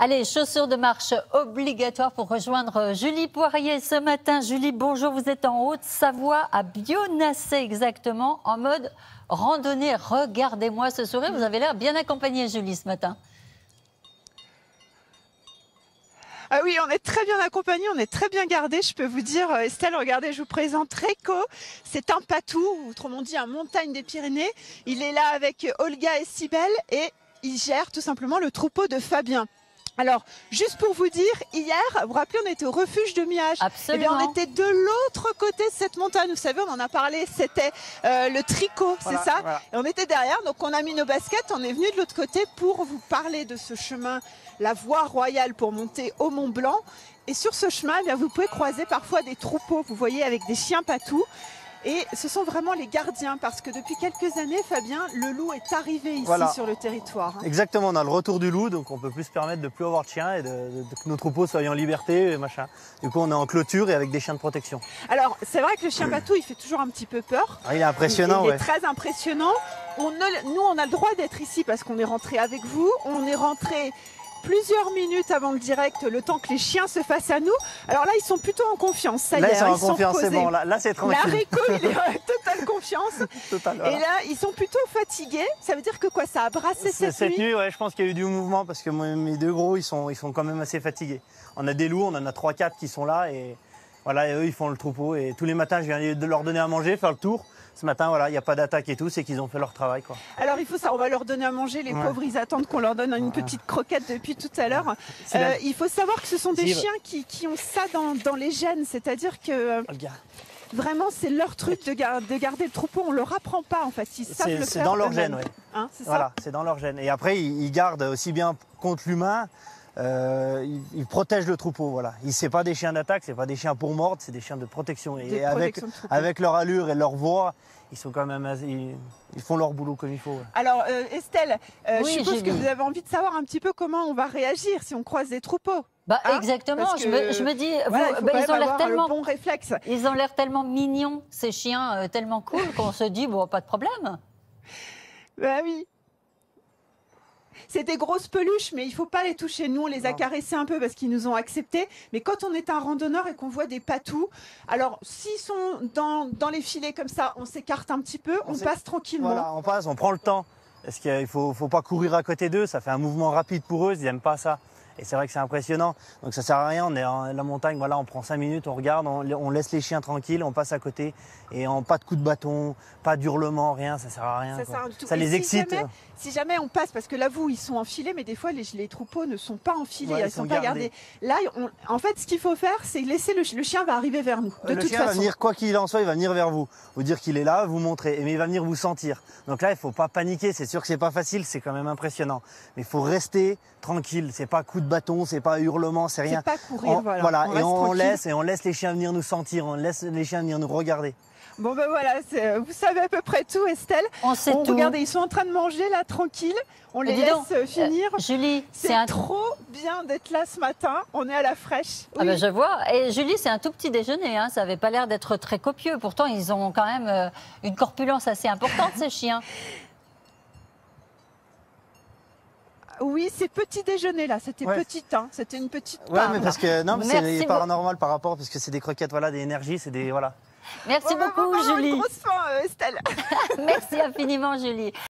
Allez, chaussures de marche obligatoires pour rejoindre Julie Poirier ce matin. Julie, bonjour, vous êtes en Haute-Savoie, à Bionnassay exactement, en mode randonnée. Regardez-moi ce sourire, vous avez l'air bien accompagnée, Julie, ce matin. Ah oui, on est très bien accompagnés, on est très bien gardés, je peux vous dire. Estelle, regardez, je vous présente Réco. C'est un patou, autrement dit un montagne des Pyrénées. Il est là avec Olga et Cybèle et il gère tout simplement le troupeau de Fabien. Alors, juste pour vous dire, hier, vous vous rappelez, on était au refuge de Miage. Absolument. Eh bien, on était de l'autre côté de cette montagne. Vous savez, on en a parlé, c'était le tricot, c'est ça voilà. Et on était derrière, donc on a mis nos baskets, on est venu de l'autre côté pour vous parler de ce chemin, la voie royale pour monter au Mont Blanc. Et sur ce chemin, eh bien, vous pouvez croiser parfois des troupeaux, vous voyez, avec des chiens patous. Et ce sont vraiment les gardiens, parce que depuis quelques années, Fabien, le loup est arrivé ici sur le territoire. Exactement, on a le retour du loup, donc on peut plus se permettre de plus avoir de chiens et que nos troupeaux soient en liberté et machin. Du coup, on est en clôture et avec des chiens de protection. Alors, c'est vrai que le chien patou, il fait toujours un petit peu peur. Ah, il est impressionnant, il est très impressionnant. Nous, on a le droit d'être ici parce qu'on est rentré avec vous. On est rentré plusieurs minutes avant le direct, le temps que les chiens se fassent à nous. Alors là, ils sont plutôt en confiance. Ça y est, ils sont en confiance, c'est bon. Là c'est tranquille. La Réco, il est en totale confiance. Total, voilà. Et là, ils sont plutôt fatigués. Ça veut dire que quoi, ça a brassé cette nuit? Cette nuit, ouais, je pense qu'il y a eu du mouvement parce que mes deux gros, ils sont quand même assez fatigués. On a des loups, on en a 3-4 qui sont là et voilà, et eux, ils font le troupeau. Et tous les matins, je viens de leur donner à manger, faire le tour. Ce matin, voilà, il n'y a pas d'attaque et tout, c'est qu'ils ont fait leur travail, quoi. Alors il faut ça, on va leur donner à manger, les pauvres, ils attendent qu'on leur donne une petite croquette depuis tout à l'heure. Il faut savoir que ce sont des chiens qui ont ça dans les gènes, c'est-à-dire que vraiment c'est leur truc de garder le troupeau, on leur apprend pas en fait, ils savent le faire. C'est dans leur gène, oui. Hein, c'est ça. Voilà, c'est dans leur gène. Et après, ils gardent aussi bien contre l'humain. Ils protègent le troupeau, voilà. C'est pas des chiens d'attaque, c'est pas des chiens pour mordre, c'est des chiens de protection. Et avec leur allure et leur voix, ils sont quand même ils font leur boulot comme il faut. Ouais. Alors Estelle, je suppose que vous avez envie de savoir un petit peu comment on va réagir si on croise des troupeaux. Bah, exactement, je me dis, ils ont l'air tellement bon réflexe. Ils ont l'air tellement mignons, ces chiens, tellement cool qu'on se dit bon, pas de problème. Bah oui. C'est des grosses peluches, mais il ne faut pas les toucher. Nous, on les a caressés un peu parce qu'ils nous ont acceptés. Mais quand on est un randonneur et qu'on voit des patous, alors s'ils sont dans les filets comme ça, on s'écarte un petit peu, on passe tranquillement. Voilà, on passe, on prend le temps. Parce qu'il ne faut pas courir à côté d'eux, ça fait un mouvement rapide pour eux, ils n'aiment pas ça. Et c'est vrai que c'est impressionnant. Donc ça sert à rien, on est en la montagne, voilà, on prend 5 minutes, on regarde, on laisse les chiens tranquilles, on passe à côté. Et pas de coups de bâton, pas d'hurlement, rien, ça sert à rien. Ça les excite. Si jamais on passe, parce que là, ils sont enfilés, mais des fois, les troupeaux ne sont pas enfilés, ils ne sont pas gardés. Là, en fait, ce qu'il faut faire, c'est laisser le chien va arriver vers nous, de toute façon. Le chien va venir, quoi qu'il en soit, il va venir vers vous. Vous dire qu'il est là, vous montrer, mais il va venir vous sentir. Donc là, il ne faut pas paniquer, c'est sûr que c'est pas facile, c'est quand même impressionnant. Mais il faut rester tranquille, c'est pas coup de bâton, c'est pas hurlement, c'est rien. C'est pas courir, voilà. Et on laisse les chiens venir nous sentir, on laisse les chiens venir nous regarder. Bon ben voilà, vous savez à peu près tout, Estelle. On sait tout. Regardez, ils sont en train de manger là, tranquille. On les laisse finir. Julie, c'est trop bien d'être là ce matin. On est à la fraîche. Oui. Ah ben je vois. Et Julie, c'est un tout petit déjeuner. Hein. Ça n'avait pas l'air d'être très copieux. Pourtant, ils ont quand même une corpulence assez importante, ces chiens. Oui, c'est petit déjeuner là, c'était petit, hein. C'était une petite part. Ouais, mais parce que c'est paranormal par rapport, parce que c'est des croquettes, voilà, des énergies, c'est des voilà. Merci beaucoup, Julie. Grosse faim, Estelle. Merci infiniment, Julie.